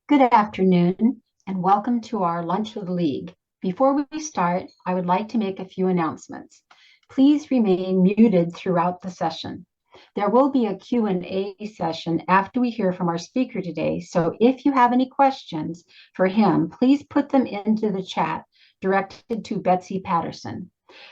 Good afternoon, and welcome to our Lunch with the League. Before we start, I would like to make a few announcements. Please remain muted throughout the session. There will be a Q&A session after we hear from our speaker today, so if you have any questions for him, please put them into the chat directed to Betsy Patterson.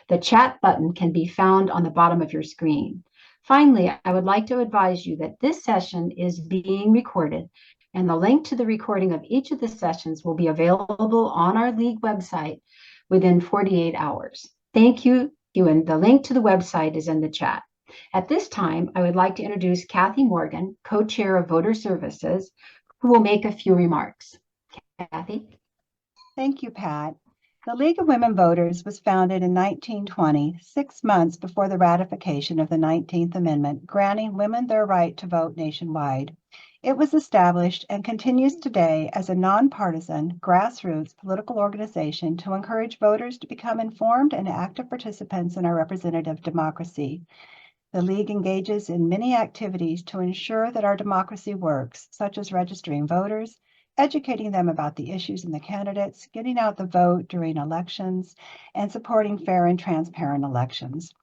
The chat button can be found on the bottom of your screen. Finally, I would like to advise you that this session is being recorded, and the link to the recording of each of the sessions will be available on our league website within 48 hours. Thank you, Nguyen. The link to the website is in the chat. At this time, I would like to introduce Kathy Morgan, co-chair of Voter Services, who will make a few remarks. Kathy? Thank you, Pat. The League of Women Voters was founded in 1920, 6 months before the ratification of the 19th Amendment, granting women their right to vote nationwide. It was established and continues today as a nonpartisan, grassroots political organization to encourage voters to become informed and active participants in our representative democracy. The League engages in many activities to ensure that our democracy works, such as registering voters, educating them about the issues and the candidates, getting out the vote during elections, and supporting fair and transparent elections.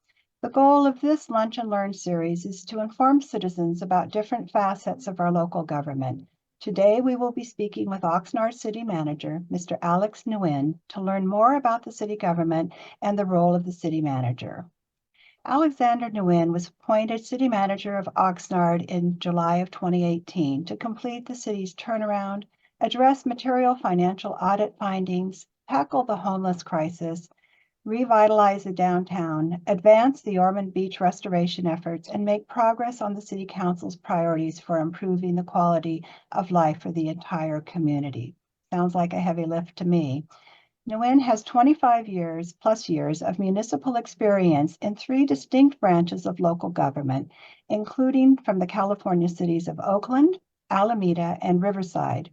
The goal of this Lunch and Learn series is to inform citizens about different facets of our local government. Today, we will be speaking with Oxnard City Manager, Mr. Alex Nguyen, to learn more about the city government and the role of the city manager. Alexander Nguyen was appointed City Manager of Oxnard in July of 2018 to complete the city's turnaround, address material financial audit findings, tackle the homeless crisis, revitalize the downtown, advance the Ormond Beach restoration efforts, and make progress on the City Council's priorities for improving the quality of life for the entire community. Sounds like a heavy lift to me. Nguyen has 25 years of municipal experience in 3 distinct branches of local government, including from the California cities of Oakland, Alameda, and Riverside.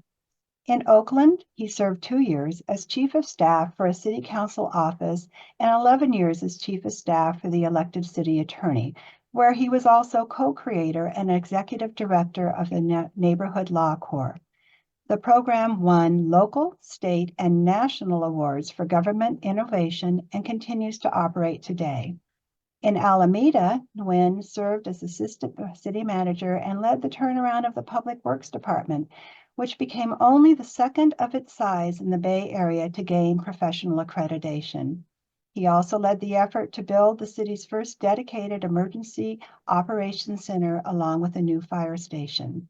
In Oakland, he served 2 years as Chief of Staff for a City Council office and 11 years as Chief of Staff for the elected City Attorney, where he was also co-creator and Executive Director of the Neighborhood Law Corps. The program won local, state, and national awards for government innovation and continues to operate today. In Alameda, Nguyen served as Assistant City Manager and led the turnaround of the Public Works Department, which became only the second of its size in the Bay Area to gain professional accreditation. He also led the effort to build the city's first dedicated emergency operations center along with a new fire station.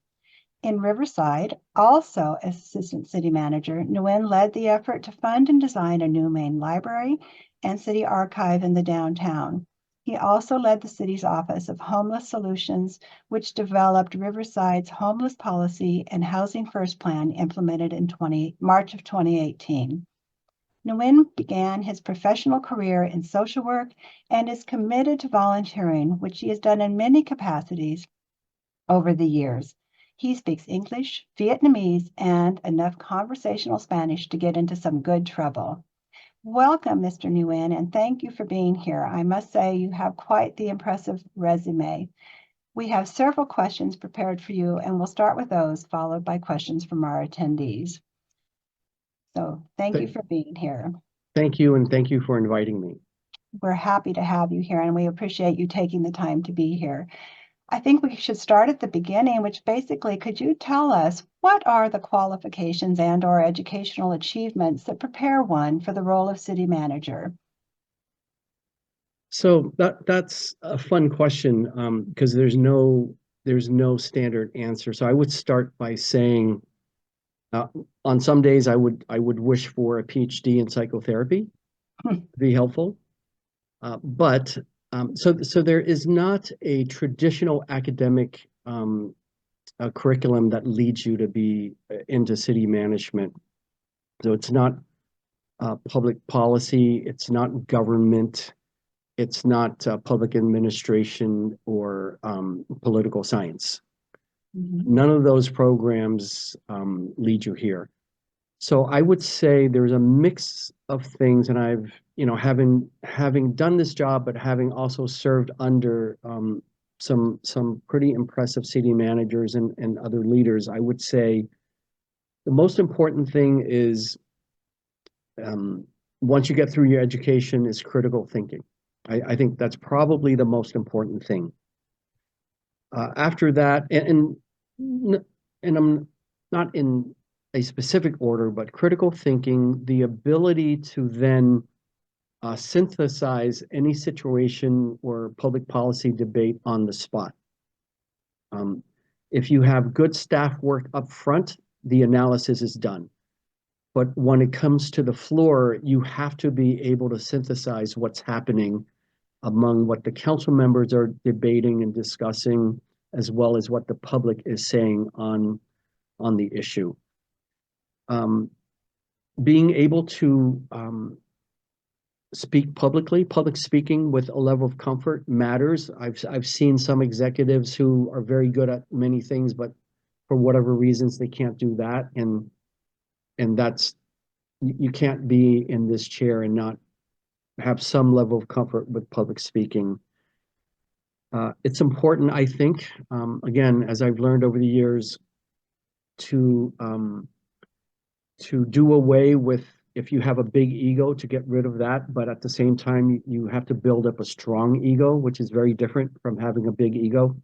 In Riverside, also as Assistant City Manager, Nguyen led the effort to fund and design a new main library and city archive in the downtown. He also led the city's Office of Homeless Solutions, which developed Riverside's homeless policy and Housing First plan implemented in March of 2018. Nguyen began his professional career in social work and is committed to volunteering, which he has done in many capacities over the years. He speaks English, Vietnamese, and enough conversational Spanish to get into some good trouble. Welcome, Mr. Nguyen, and thank you for being here. I must say you have quite the impressive resume. We have several questions prepared for you, and we'll start with those, followed by questions from our attendees. So thank you for being here. Thank you, and thank you for inviting me. We're happy to have you here, and we appreciate you taking the time to be here. I think we should start at the beginning, which basically, could you tell us what are the qualifications and/or educational achievements that prepare one for the role of city manager? So that's a fun question because there's no standard answer. So I would start by saying, on some days I would wish for a PhD in psychotherapy to be helpful, but so there is not a traditional academic curriculum that leads you to be into city management. So it's not public policy, it's not government, it's not public administration or political science. Mm-hmm. None of those programs lead you here. So I would say there's a mix of things, and I've, having done this job, but having also served under some pretty impressive city managers and other leaders, I would say the most important thing is once you get through your education is critical thinking. I think that's probably the most important thing. After that, and I'm not in a specific order, but critical thinking, the ability to then synthesize any situation or public policy debate on the spot. If you have good staff work up front, the analysis is done. But when it comes to the floor, you have to be able to synthesize what's happening among what the council members are debating and discussing, as well as what the public is saying on the issue. Being able to speak publicly, public speaking with a level of comfort matters. I've seen some executives who are very good at many things, but for whatever reasons they can't do that, and that's, you can't be in this chair and not have some level of comfort with public speaking. It's important, I think, again, as I've learned over the years, to do away with, if you have a big ego, to get rid of that, but at the same time, you have to build up a strong ego, which is very different from having a big ego.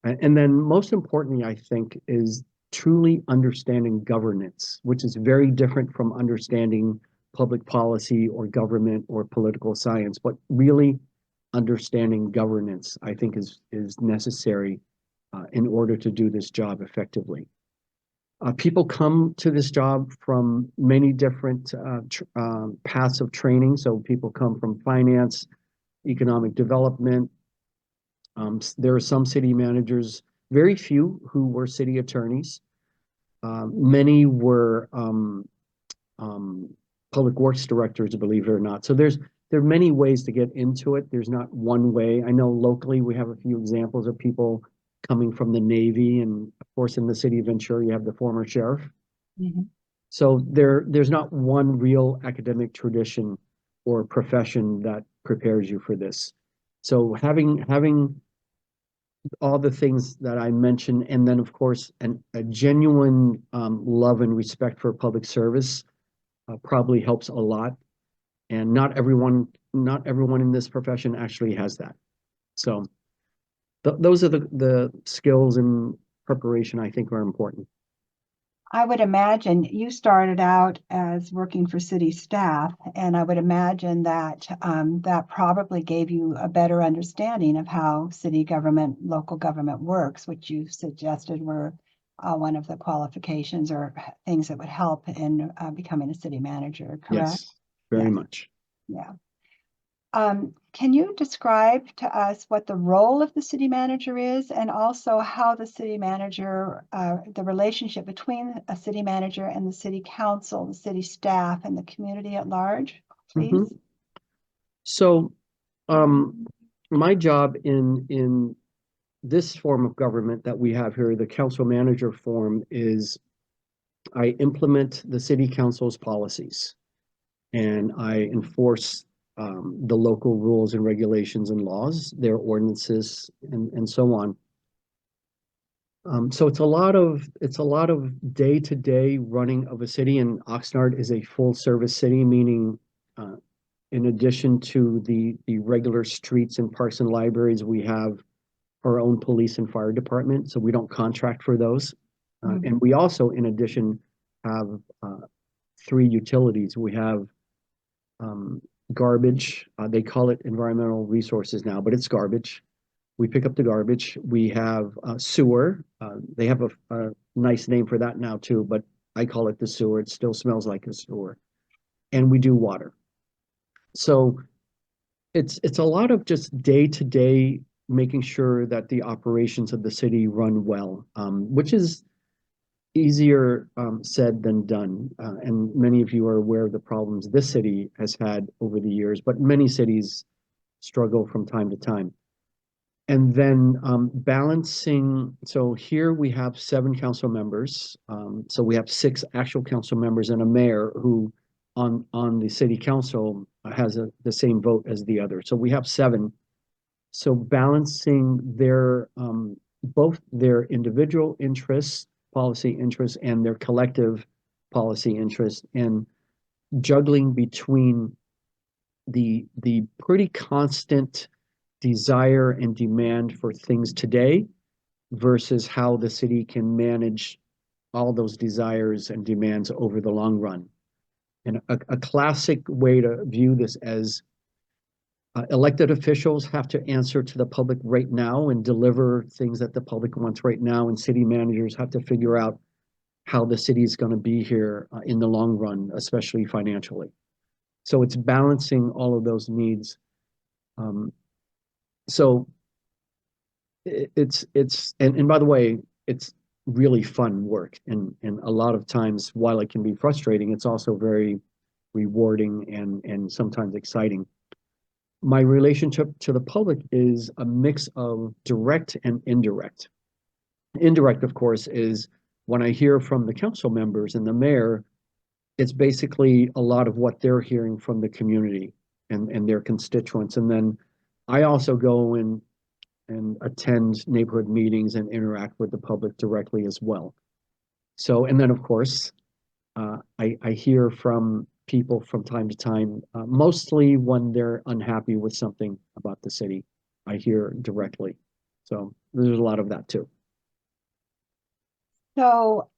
And then most importantly, I think, is truly understanding governance, which is very different from understanding public policy or government or political science, but really understanding governance, I think, is necessary in order to do this job effectively. People come to this job from many different paths of training. So people come from finance, economic development. There are some city managers, very few, who were city attorneys. Many were public works directors, believe it or not. So there are many ways to get into it. There's not one way. I know locally we have a few examples of people coming from the Navy, and of course in the city of Ventura you have the former sheriff. Mm-hmm. So there's not one real academic tradition or profession that prepares you for this. So having all the things that I mentioned, and then of course a genuine love and respect for public service probably helps a lot. And not everyone in this profession actually has that. So those are the skills and preparation I think are important. I would imagine you started out as working for city staff, and I would imagine that that probably gave you a better understanding of how city government, local government works, which you suggested were one of the qualifications or things that would help in becoming a city manager, correct? Yes, very much. Yeah. Can you describe to us what the role of the city manager is, and also how the city manager, the relationship between a city manager and the city council, the city staff, and the community at large, please? Mm-hmm. So my job in this form of government that we have here, the council manager form, is I implement the city council's policies and I enforce the local rules and regulations and laws, their ordinances, and so on. So it's a lot of day-to-day running of a city, and Oxnard is a full-service city, meaning in addition to the regular streets and parks and libraries, we have our own police and fire department, so we don't contract for those. Mm-hmm. And we also, in addition, have 3 utilities. We have garbage. They call it environmental resources now, but it's garbage. We pick up the garbage. We have sewer. They have a nice name for that now too, but I call it the sewer. It still smells like a sewer. And we do water. So it's a lot of just day-to-day making sure that the operations of the city run well, which is easier said than done. And many of you are aware of the problems this city has had over the years, but many cities struggle from time to time. And then balancing, so here we have 7 council members. So we have 6 actual council members and a mayor who on the city council has the same vote as the other. So we have 7. So balancing their both their individual interests policy interests and their collective policy interests, and juggling between the pretty constant desire and demand for things today versus how the city can manage all those desires and demands over the long run. And a classic way to view this as elected officials have to answer to the public right now and deliver things that the public wants right now, and city managers have to figure out how the city is going to be here in the long run, especially financially. So it's balancing all of those needs. So and by the way, it's really fun work, and a lot of times, while it can be frustrating, it's also very rewarding and sometimes exciting. My relationship to the public is a mix of direct and indirect. Indirect, of course, is when I hear from the council members and the mayor, it's basically a lot of what they're hearing from the community and their constituents. And then I also go in and attend neighborhood meetings and interact with the public directly as well. So, and then of course, I hear from people from time to time, mostly when they're unhappy with something about the city, I hear directly. So there's a lot of that too. So,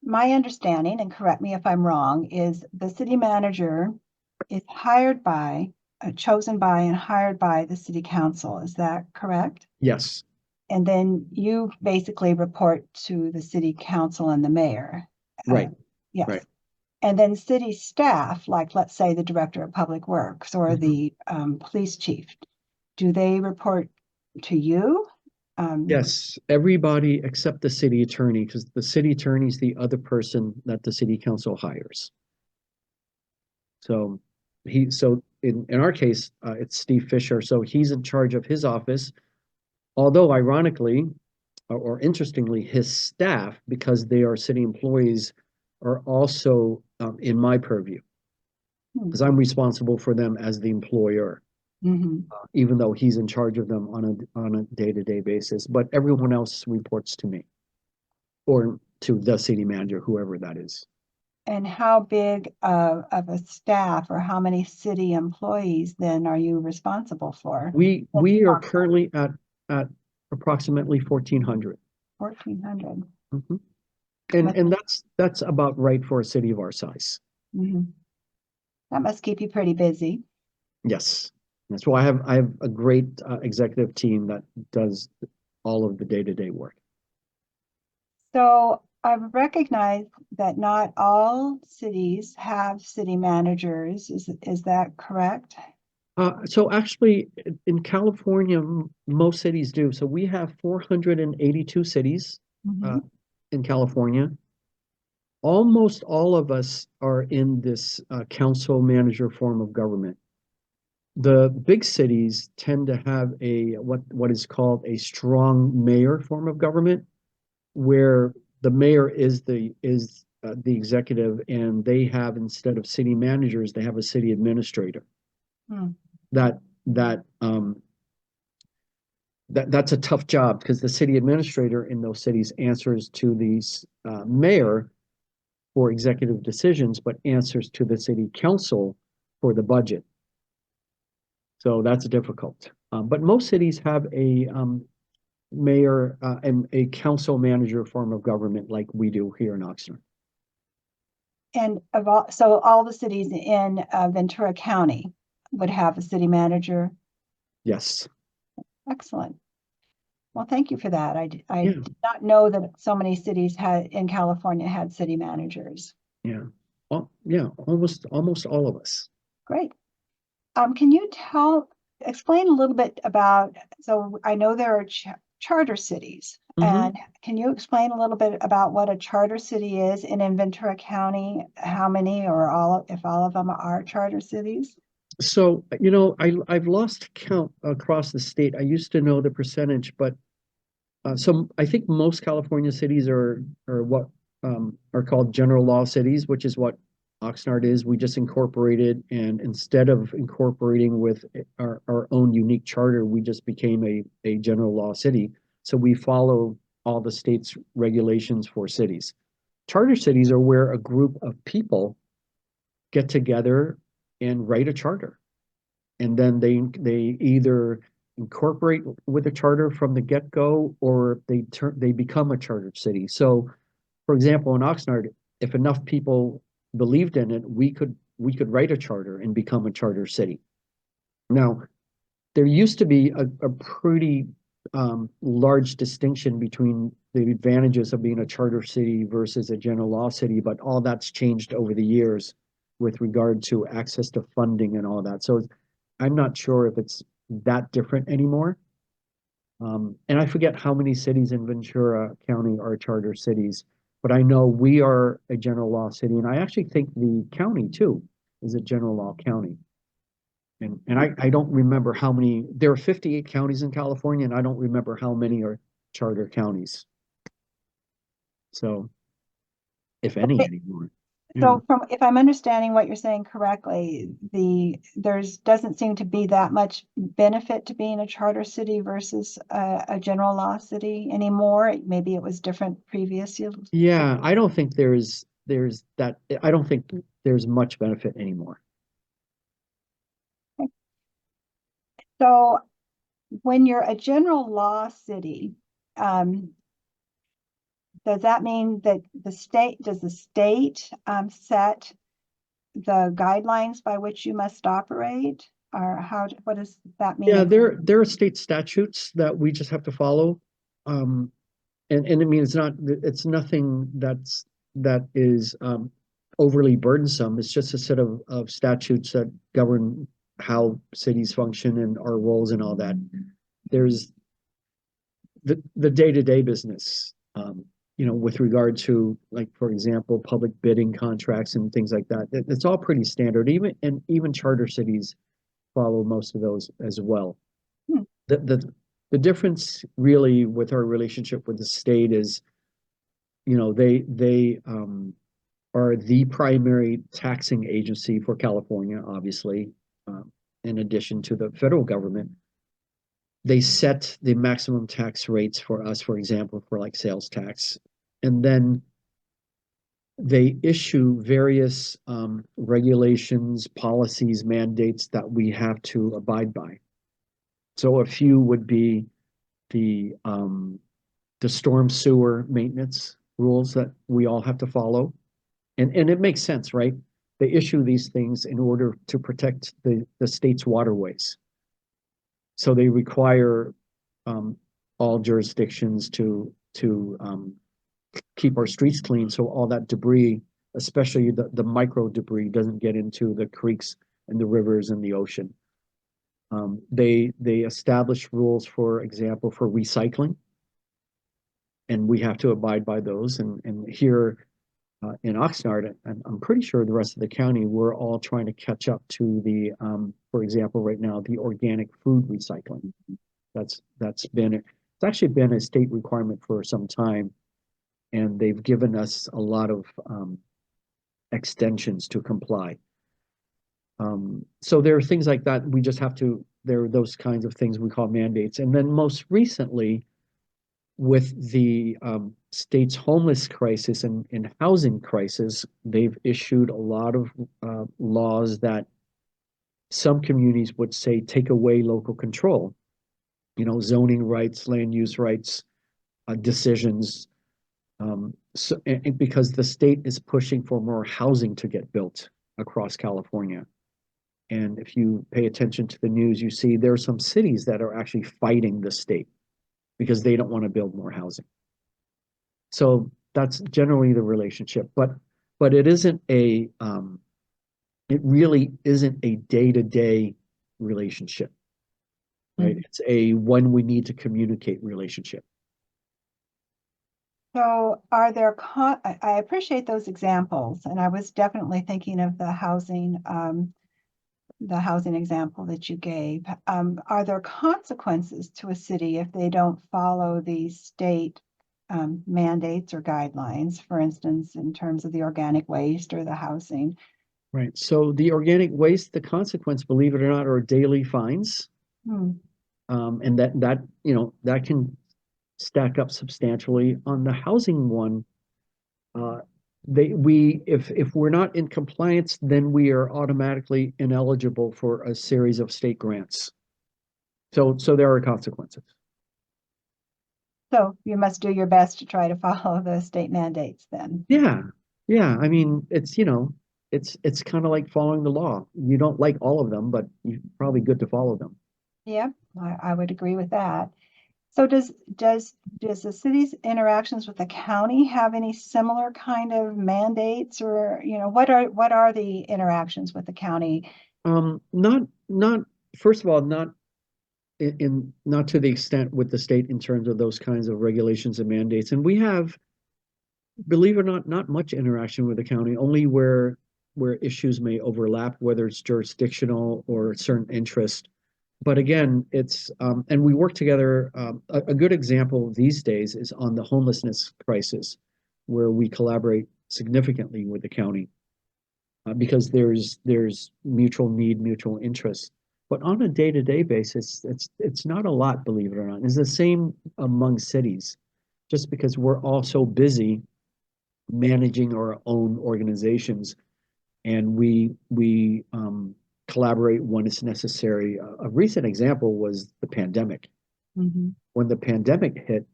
my understanding, and correct me if I'm wrong, is the city manager is chosen by and hired by the city council. Is that correct? Yes. And then you basically report to the city council and the mayor. Right. Yes. Right. And then city staff, like let's say the director of public works or the police chief, do they report to you? Yes, everybody except the city attorney, because the city attorney is the other person that the city council hires. So in our case, it's Steve Fisher. So he's in charge of his office. Although ironically, or interestingly, his staff, because they are city employees, are also in my purview, because I'm responsible for them as the employer. Even though he's in charge of them on a day-to-day basis, but everyone else reports to me or to the city manager, whoever that is. And how big of a staff or how many city employees then are you responsible for? We are currently at approximately 1,400. 1,400. And that's about right for a city of our size. That must keep you pretty busy. Yes. That's why I have a great executive team that does all of the day-to-day work. So I recognize that not all cities have city managers. Is that correct? So actually, in California, most cities do. So we have 482 cities in California. Almost all of us are in this council manager form of government. The big cities tend to have a what is called a strong mayor form of government, where the mayor is the executive, and they have, instead of city managers, they have a city administrator. That's a tough job, because the city administrator in those cities answers to the mayor for executive decisions, but answers to the city council for the budget. So that's difficult. But most cities have a mayor and a council manager form of government, like we do here in Oxnard. And so all the cities in Ventura County would have a city manager? Yes. Excellent. Well, thank you for that. I did not know that so many cities in California had city managers. Yeah. Well, yeah, almost all of us. Great. Can you explain a little bit about, so I know there are charter cities, and can you explain a little bit about what a charter city is in Ventura County? How many, or if all of them are charter cities? So, I've lost count across the state. I used to know the percentage, but so I think most California cities are what are called general law cities, which is what Oxnard is. We just incorporated, and instead of incorporating with our own unique charter, we just became a general law city. So we follow all the state's regulations for cities. Charter cities are where a group of people get together and write a charter. And then they either incorporate with a charter from the get-go, or they become a chartered city. So, for example, in Oxnard, if enough people believed in it, we could write a charter and become a charter city. Now, there used to be a pretty large distinction between the advantages of being a charter city versus a general law city, but all that's changed over the years with regard to access to funding and all that. So I'm not sure if it's that different anymore. And I forget how many cities in Ventura County are charter cities, but I know we are a general law city, and I actually think the county too is a general law county. And I don't remember how many, there are 58 counties in California, and I don't remember how many are charter counties. So, if any anymore. So if I'm understanding what you're saying correctly, doesn't seem to be that much benefit to being a charter city versus a general law city anymore. Maybe it was different previously. Yeah, I don't think there's that, I don't think there's much benefit anymore. So when you're a general law city, does that mean that does the state set the guidelines by which you must operate? Or what does that mean? Yeah, there are state statutes that we just have to follow. And I mean, it's nothing that is overly burdensome. It's just a set of statutes that govern how cities function and our roles and all that. There's the day-to-day business, with regard to, like, for example, public bidding contracts and things like that. It's all pretty standard. Even charter cities follow most of those as well. The difference really with our relationship with the state is, they are the primary taxing agency for California, obviously, in addition to the federal government. They set the maximum tax rates for us, for example, for like sales tax. And then they issue various regulations, policies, mandates that we have to abide by. So a few would be the storm sewer maintenance rules that we all have to follow. And it makes sense, right? They issue these things in order to protect the state's waterways. So they require all jurisdictions to keep our streets clean, so all that debris, especially the micro debris, doesn't get into the creeks and the rivers and the ocean. They establish rules, for example, for recycling, and we have to abide by those. And here in Oxnard, and I'm pretty sure the rest of the county, we're all trying to catch up to the, for example, right now, the organic food recycling. It's actually been a state requirement for some time, and they've given us a lot of extensions to comply. So there are things like that. We just have to, there are those kinds of things we call mandates. And then most recently, with the state's homeless crisis and housing crisis, they've issued a lot of laws that some communities would say take away local control, zoning rights, land use rights, decisions. Because the state is pushing for more housing to get built across California. And if you pay attention to the news, you see there are some cities that are actually fighting the state because they don't want to build more housing. So that's generally the relationship, but it isn't it really isn't a day-to-day relationship, right? It's a when we need to communicate relationship. So I appreciate those examples, and I was definitely thinking of the housing example that you gave. Are there consequences to a city if they don't follow these state mandates or guidelines, for instance, in terms of the organic waste or the housing? Right. So the organic waste, the consequence, believe it or not, are daily fines. And that can stack up substantially. On the housing one, if we're not in compliance, then we are automatically ineligible for a series of state grants. So there are consequences. So you must do your best to try to follow the state mandates then. Yeah, yeah. I mean, it's kind of like following the law. You don't like all of them, but you're probably good to follow them. Yeah, I would agree with that. So does the city's interactions with the county have any similar kind of mandates, or what are the interactions with the county? Not first of all, not not to the extent with the state in terms of those kinds of regulations and mandates. And we have, believe it or not much interaction with the county, only where issues may overlap, whether it's jurisdictional or a certain interest. But again, it's and we work together. A good example these days is on the homelessness crisis, where we collaborate significantly with the county because there's mutual need, mutual interest. But on a day-to-day basis, it's not a lot, believe it or not. It's the same among cities, just because we're all so busy managing our own organizations, and we collaborate when it's necessary. A recent example was the pandemic. Mm-hmm. When the pandemic hit,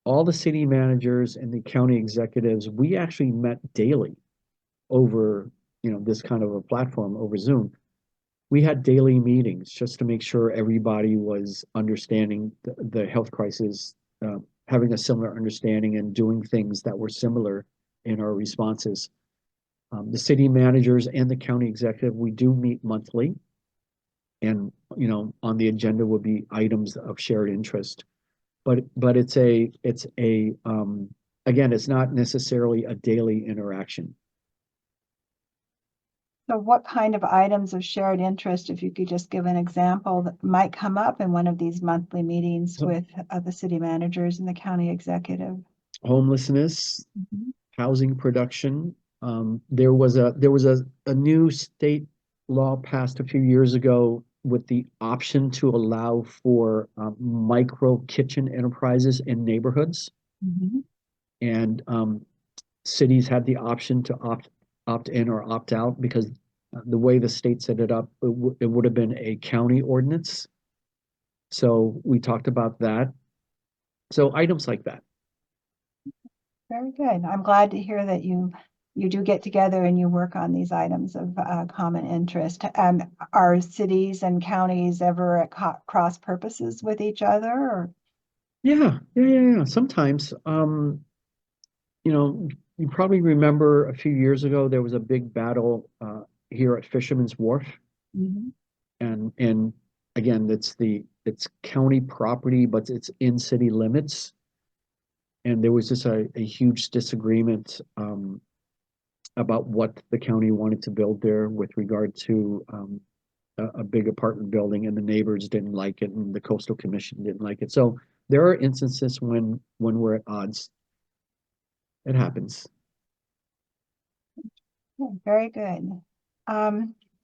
all the city managers and the county executives, we actually met daily over, this kind of a platform over Zoom. We had daily meetings just to make sure everybody was understanding the health crisis, having a similar understanding and doing things that were similar in our responses. The city managers and the county executive, we do meet monthly. And, on the agenda will be items of shared interest. But again, it's not necessarily a daily interaction. So what kind of items of shared interest, if you could just give an example, that might come up in one of these monthly meetings with the city managers and the county executive? Homelessness, Mm-hmm. housing production. There was a new state law passed a few years ago with the option to allow for micro kitchen enterprises in neighborhoods, Mm-hmm. and cities had the option to opt in or opt out because the way the state set it up, it would have been a county ordinance. So we talked about that. So items like that. Very good. I'm glad to hear that you do get together and you work on these items of common interest. Are cities and counties ever at cross purposes with each other? Or? Yeah. Sometimes, you probably remember a few years ago there was a big battle here at Fisherman's Wharf, Mm-hmm. and again, it's county property, but it's in city limits. And there was just a huge disagreement about what the county wanted to build there with regard to a big apartment building, and the neighbors didn't like it, and the Coastal Commission didn't like it. So there are instances when we're at odds. It happens. Very good.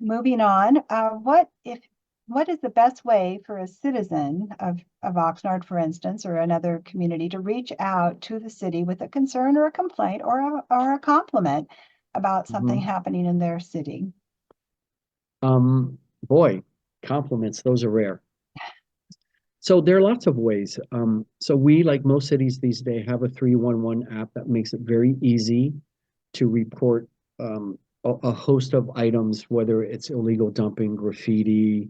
Moving on, what is the best way for a citizen of Oxnard, for instance, or another community to reach out to the city with a concern or a complaint or a compliment about something Mhm. happening in their city? Boy, compliments, those are rare. So there are lots of ways. So we, like most cities these days, have a 311 app that makes it very easy to report a host of items, whether it's illegal dumping, graffiti,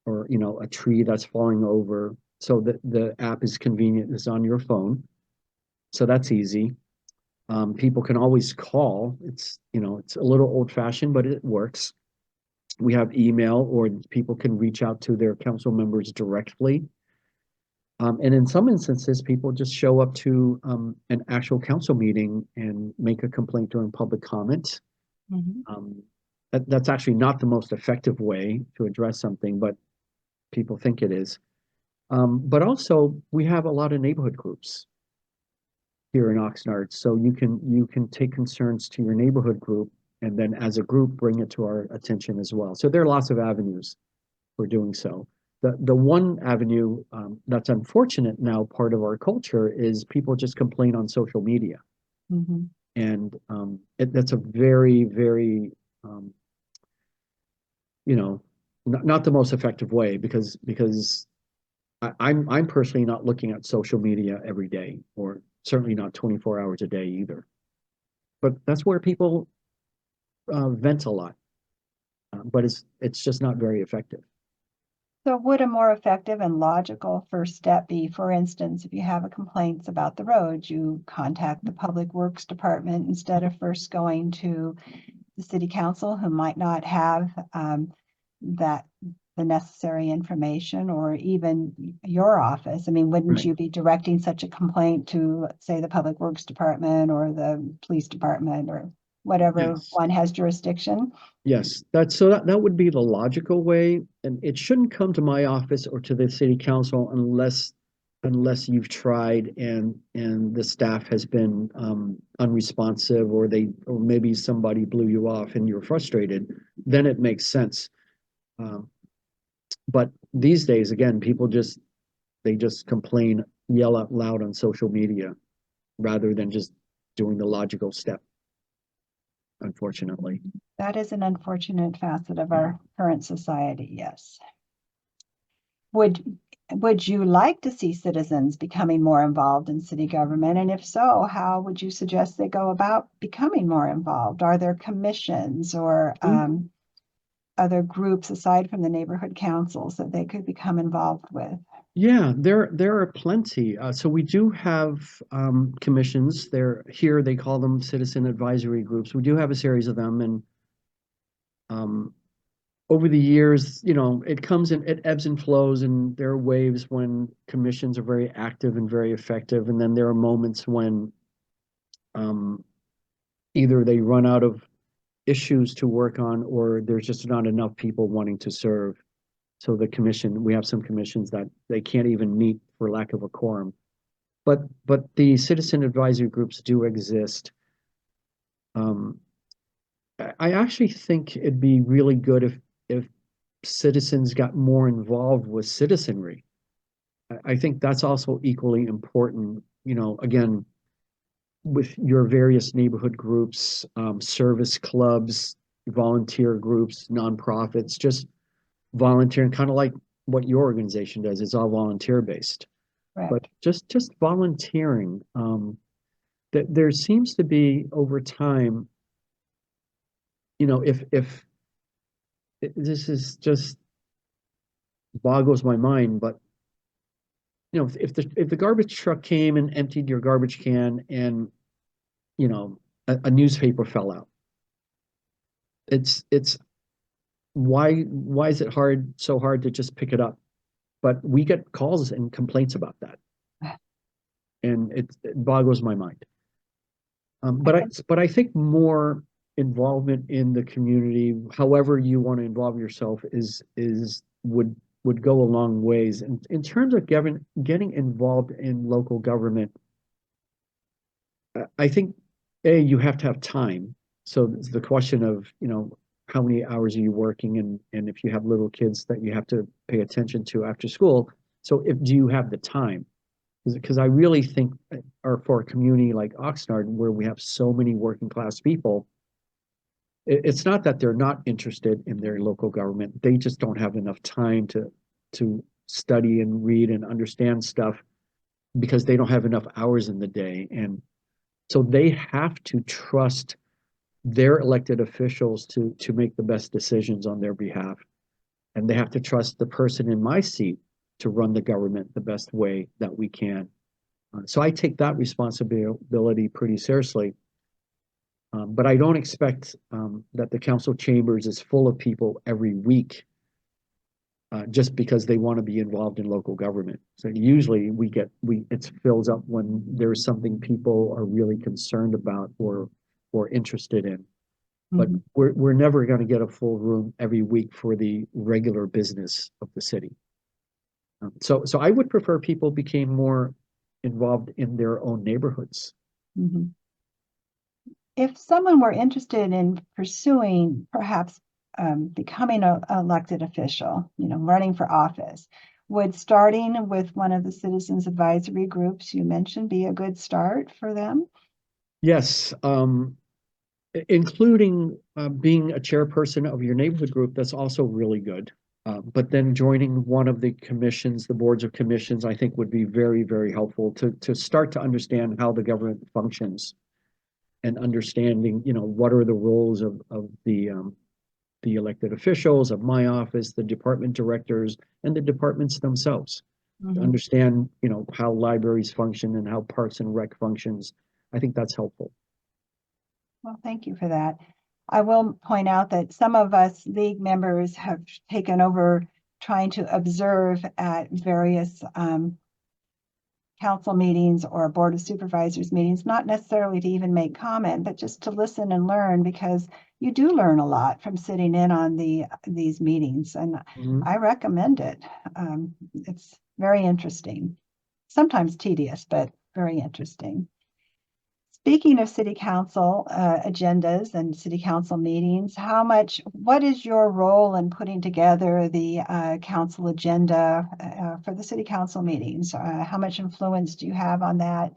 or a tree that's falling over. So the app is convenient. It's on your phone, so that's easy. People can always call. It's a little old-fashioned, but it works. We have email, or people can reach out to their council members directly. And in some instances, people just show up to an actual council meeting and make a complaint during public comment. Mm-hmm. That's actually not the most effective way to address something, but people think it is. But also, we have a lot of neighborhood groups here in Oxnard, so you can take concerns to your neighborhood group, and then as a group bring it to our attention as well. So there are lots of avenues for doing so. The one avenue that's unfortunate now, part of our culture, is people just complain on social media. Mhm. And that's a very, very, you know, not the most effective way, because I'm personally not looking at social media every day, or certainly not 24 hours a day either. But that's where people vent a lot, but it's just not very effective. So would a more effective and logical first step be, for instance, if you have a complaints about the road, you contact the Public Works Department instead of first going to the city council, who might not have that the necessary information, or even your office? I mean, wouldn't Right. you be directing such a complaint to, say, the Public Works Department or the Police Department, or whatever Yes. one has jurisdiction? Yes, that would be the logical way, and it shouldn't come to my office or to the city council unless you've tried and the staff has been unresponsive, or maybe somebody blew you off and you're frustrated. Then it makes sense. Um, but these days, again, people they just complain, yell out loud on social media rather than just doing the logical step, unfortunately. That is an unfortunate facet of our current society, yes. Would would you like to see citizens becoming more involved in city government? And if so, how would you suggest they go about becoming more involved? Are there commissions or other groups aside from the neighborhood councils that they could become involved with? Yeah, there are plenty. So we do have commissions. They're here. They call them citizen advisory groups. We do have a series of them, and um, over the years, it ebbs and flows, and there are waves when commissions are very active and very effective, and then there are moments when um, either they run out of issues to work on, or there's just not enough people wanting to serve. So we have some commissions that they can't even meet for lack of a quorum. But the citizen advisory groups do exist. Um, I actually think it'd be really good if citizens got more involved with citizenry. I think that's also equally important. Again, with your various neighborhood groups, service clubs, volunteer groups, nonprofits, just volunteering, kind of like what your organization does. It's all volunteer based, but Correct. just volunteering. That there seems to be over time, if this is just boggles my mind, but if the garbage truck came and emptied your garbage can, and a newspaper fell out, it's why is it so hard to just pick it up? But we get calls and complaints about that, and it boggles my mind. But I think more involvement in the community, however you want to involve yourself, would go a long ways. And in terms of getting involved in local government, I think you have to have time. So it's the question of how many hours are you working, and if you have little kids that you have to pay attention to after school. So if do you have the time? Because I really think, or for a community like Oxnard, where we have so many working class people, it's not that they're not interested in their local government. They just don't have enough time to study and read and understand stuff, because they don't have enough hours in the day. And so they have to trust their elected officials to make the best decisions on their behalf. And they have to trust the person in my seat to run the government the best way that we can. So I take that responsibility pretty seriously. But I don't expect that the council chambers is full of people every week just because they want to be involved in local government. So usually it fills up when there's something people are really concerned about or interested in. But Mhm. we're never going to get a full room every week for the regular business of the city. So I would prefer people became more involved in their own neighborhoods. Mhm. If someone were interested in pursuing perhaps becoming an elected official, running for office, would starting with one of the citizens advisory groups you mentioned be a good start for them? Yes, including being a chairperson of your neighborhood group, that's also really good. But then joining one of the commissions, the boards of commissions, I think would be very, very helpful to start to understand how the government functions and understanding, what are the roles of the elected officials of my office, the department directors, and the departments themselves. To understand, how libraries function and how Parks and Rec functions. I think that's helpful. Well, thank you for that. I will point out that some of us league members have taken over trying to observe at various council meetings or board of supervisors meetings, not necessarily to even make comment, but just to listen and learn, because you do learn a lot from sitting in on these meetings, and I recommend it. It's very interesting, sometimes tedious, but very interesting. Speaking of city council agendas and city council meetings, what is your role in putting together the council agenda for the city council meetings? How much influence do you have on that?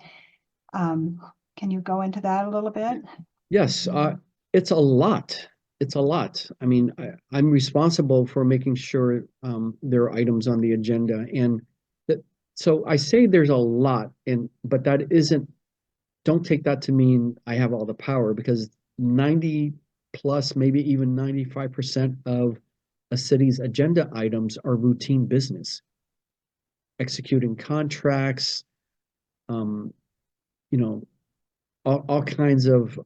Can you go into that a little bit? Yes, it's a lot. It's a lot. I mean, I'm responsible for making sure there are items on the agenda, and so I say there's a lot, but that isn't. Don't take that to mean I have all the power, because 90 plus, maybe even 95% of a city's agenda items are routine business. Executing contracts, you know, all kinds of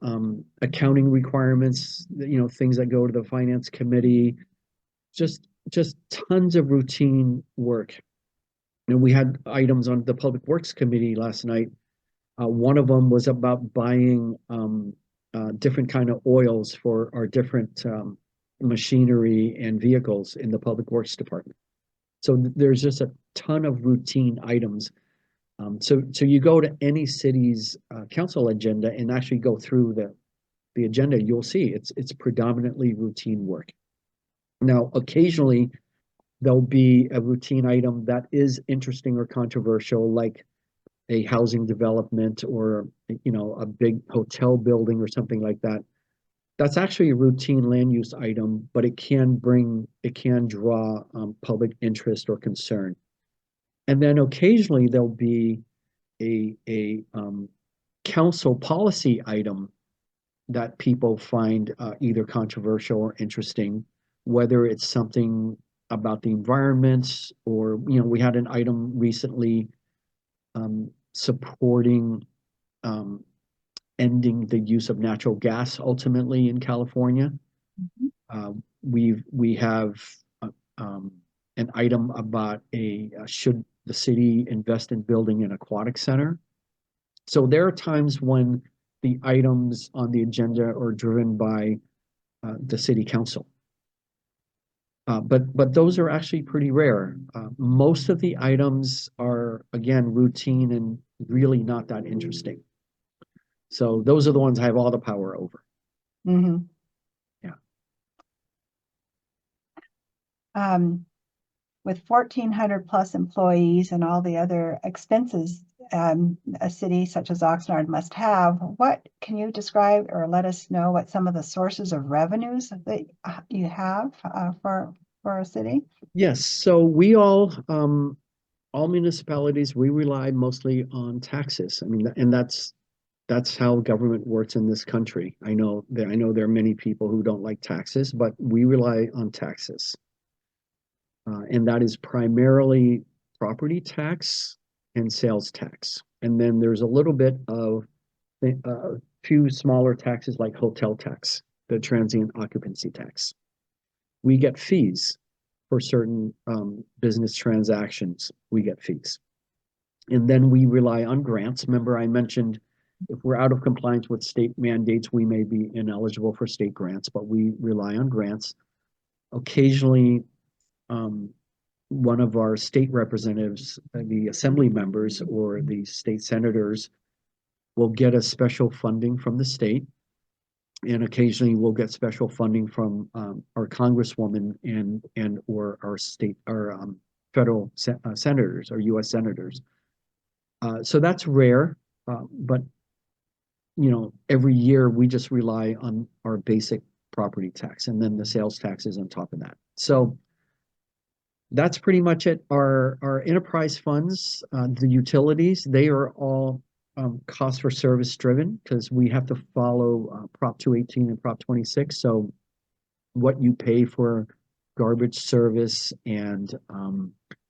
accounting requirements, things that go to the finance committee, just tons of routine work. And we had items on the Public Works Committee last night. One of them was about buying different kind of oils for our different machinery and vehicles in the Public Works Department. So there's just a ton of routine items. So you go to any city's council agenda and actually go through the agenda, you'll see it's predominantly routine work. Now, occasionally there'll be a routine item that is interesting or controversial, like a housing development or a big hotel building or something like that. That's actually a routine land use item, but it can draw public interest or concern. And then occasionally there'll be a council policy item that people find either controversial or interesting, whether it's something about the environment, or we had an item recently supporting ending the use of natural gas ultimately in California. We have an item about should the city invest in building an aquatic center. So there are times when the items on the agenda are driven by the city council. But those are actually pretty rare. Most of the items are, again, routine and really not that interesting. So those are the ones I have all the power over. Yeah. With 1,400 plus employees and all the other expenses a city such as Oxnard must have, what can you describe or let us know what some of the sources of revenues that you have for a city? Yes, so we all municipalities, we rely mostly on taxes. I mean, and that's how government works in this country. I know there are many people who don't like taxes, but we rely on taxes. And that is primarily property tax and sales tax. And then there's a little bit of a few smaller taxes like hotel tax, the transient occupancy tax. We get fees for certain business transactions. We get fees. And then we rely on grants. Remember, I mentioned if we're out of compliance with state mandates, we may be ineligible for state grants, but we rely on grants. Occasionally, one of our state representatives, the assembly members or the state senators, will get a special funding from the state. And occasionally we'll get special funding from our congresswoman and or our state or federal senators or U.S. senators. So that's rare, but every year we just rely on our basic property tax and then the sales taxes on top of that. So that's pretty much it. Our enterprise funds, the utilities, they are all cost for service driven because we have to follow Prop 218 and Prop 26. So what you pay for garbage service and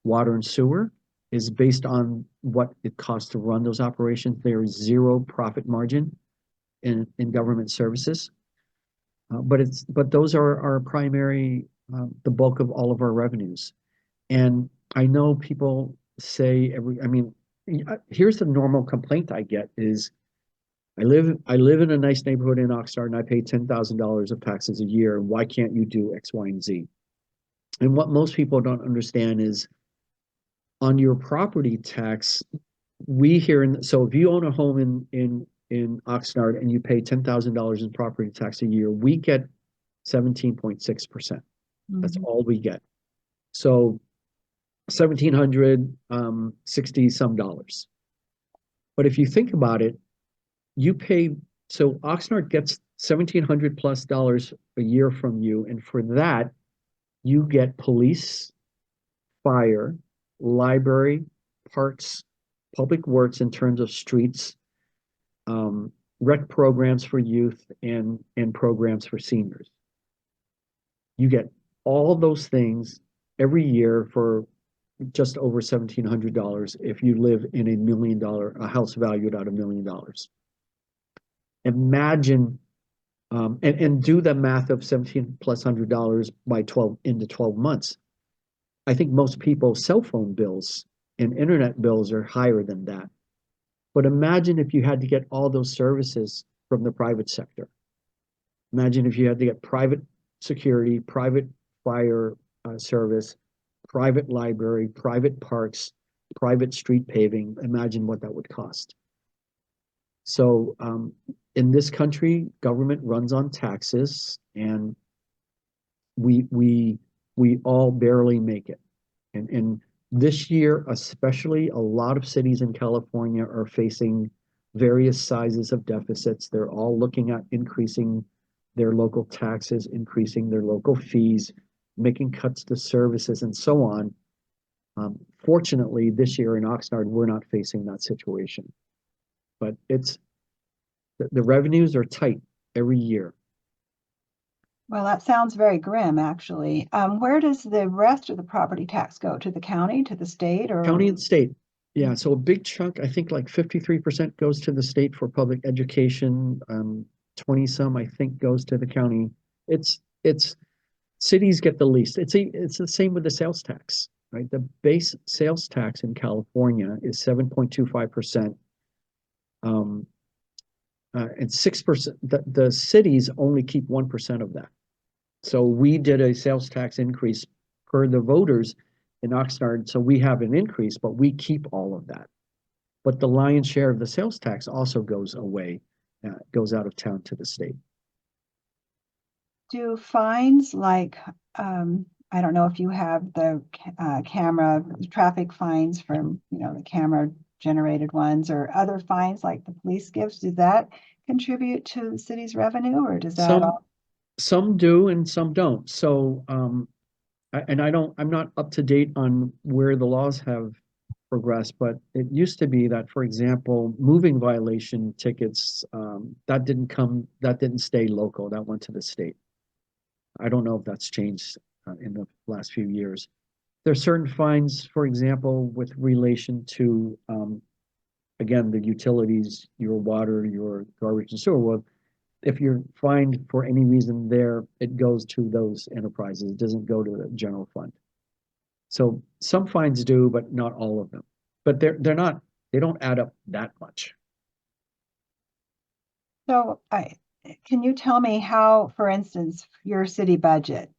water and sewer is based on what it costs to run those operations. There is zero profit margin in government services. But those are our primary, the bulk of all of our revenues. And I know people say here's the normal complaint I get is I live in a nice neighborhood in Oxnard and I pay $10,000 of taxes a year. Why can't you do X, Y, and Z? And what most people don't understand is on your property tax, so if you own a home in Oxnard and you pay $10,000 in property tax a year, we get 17.6%. That's all we get. So 1,760 some dollars. But if you think about it, so Oxnard gets $1,700 plus a year from you, and for that, you get police, fire, library, parks, public works in terms of streets, rec programs for youth, and programs for seniors. You get all those things every year for just over $1,700 if you live in a house valued at $1 million. Imagine and do the math of $1,700+ by 12 months. I think most people's cell phone bills and internet bills are higher than that. But imagine if you had to get all those services from the private sector. Imagine if you had to get private security, private fire service, private library, private parks, private street paving. Imagine what that would cost. So in this country, government runs on taxes, and we all barely make it. And this year, especially, a lot of cities in California are facing various sizes of deficits. They're all looking at increasing their local taxes, increasing their local fees, making cuts to services, and so on. Fortunately, this year in Oxnard, we're not facing that situation. But the revenues are tight every year. Well, that sounds very grim, actually. Where does the rest of the property tax go? To the county, to the state, or? County and state. Yeah, so a big chunk, I think like 53% goes to the state for public education. 20 some, I think, goes to the county. It's cities get the least. It's the same with the sales tax, right? The base sales tax in California is 7.25%. And 6%, the cities only keep 1% of that. So we did a sales tax increase per the voters in Oxnard. So we have an increase, but we keep all of that. But the lion's share of the sales tax also goes away, goes out of town to the state. Do fines like, I don't know if you have the traffic fines from, the camera generated ones, or other fines like the police gives, does that contribute to the city's revenue, or does that some do and some don't. So I'm not up to date on where the laws have progressed, but it used to be that, for example, moving violation tickets, that didn't stay local, that went to the state. I don't know if that's changed in the last few years. There are certain fines, for example, with relation to, again, the utilities, your water, your garbage and sewer. Well, if you're fined for any reason there, it goes to those enterprises. It doesn't go to the general fund. So some fines do, but not all of them. But they don't add up that much. So can you tell me how, for instance, your city budget,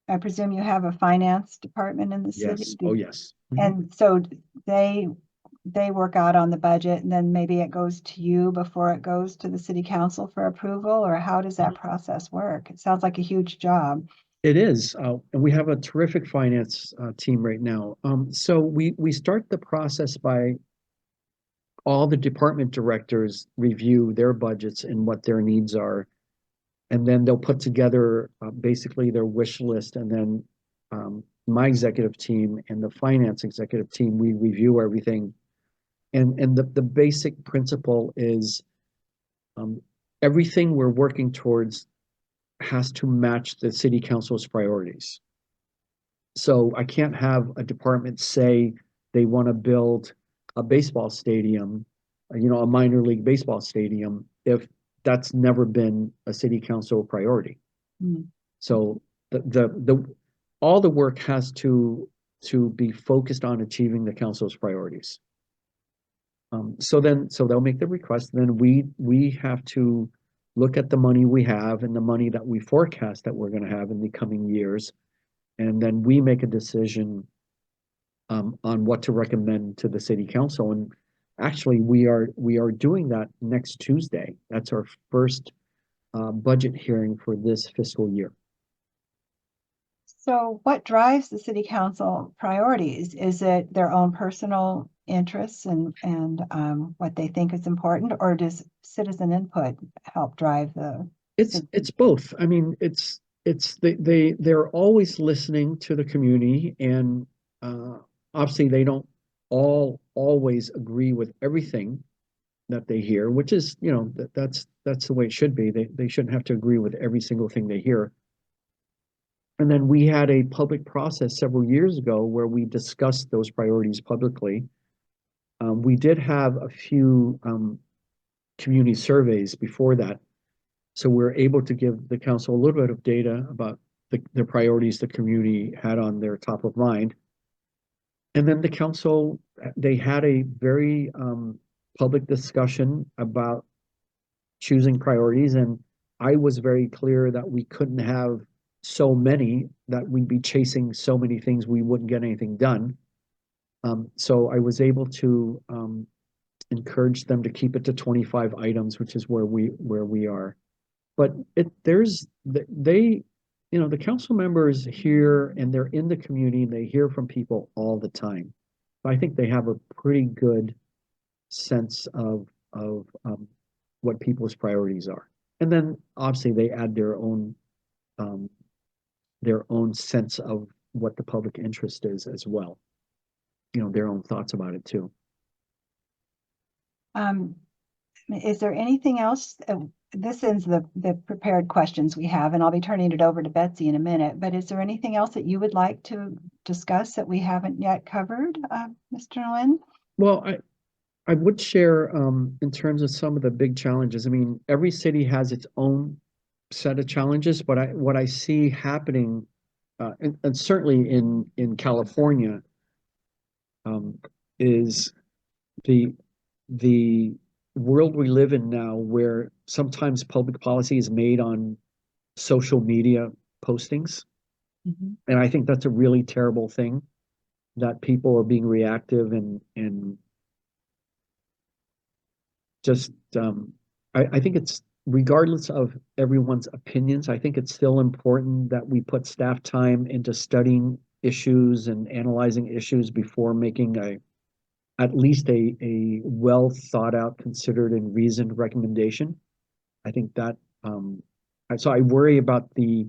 I presume you have a finance department in the city? Yes. Oh, yes. And so they they work out on the budget and then maybe it goes to you before it goes to the city council for approval, or how does that process work? It sounds like a huge job. It is, and we have a terrific finance team right now. So we start the process by all the department directors review their budgets and what their needs are, and then they'll put together basically their wish list, and then my executive team and the finance executive team, we review everything. And the basic principle is everything we're working towards has to match the city council's priorities. So I can't have a department say they want to build a baseball stadium, a minor league baseball stadium, if that's never been a city council priority. Mm. So the all the work has to be focused on achieving the council's priorities. So they'll make the request, then we have to look at the money we have and the money that we forecast that we're going to have in the coming years, and then we make a decision on what to recommend to the city council. And actually, we are doing that next Tuesday. That's our first budget hearing for this fiscal year. So what drives the city council priorities? Is it their own personal interests and what they think is important, or does citizen input help drive the? It's both. I mean, they're always listening to the community, and obviously they don't always agree with everything that they hear, which is, that's the way it should be. They shouldn't have to agree with every single thing they hear. And then we had a public process several years ago where we discussed those priorities publicly. We did have a few community surveys before that, so we're able to give the council a little bit of data about the priorities the community had on their top of mind. And then the council, they had a very public discussion about choosing priorities, and I was very clear that we couldn't have so many that we'd be chasing so many things we wouldn't get anything done. So I was able to encourage them to keep it to 25 items, which is where we are. But the council members hear, and they're in the community, and they hear from people all the time. So I think they have a pretty good sense of what people's priorities are. And then obviously they add their own sense of what the public interest is as well. Their own thoughts about it too. Is there anything else? This ends the prepared questions we have, and I'll be turning it over to Betsy in a minute, but is there anything else that you would like to discuss that we haven't yet covered, Mr. Nguyen? Well, I would share in terms of some of the big challenges. I mean, every city has its own set of challenges, but what I see happening, and certainly in California, is the world we live in now, where sometimes public policy is made on social media postings. Mm-hmm. And I think that's a really terrible thing, that people are being reactive and just I think it's, regardless of everyone's opinions, I think it's still important that we put staff time into studying issues and analyzing issues before making at least a well thought out, considered, and reasoned recommendation. I think that so I worry about the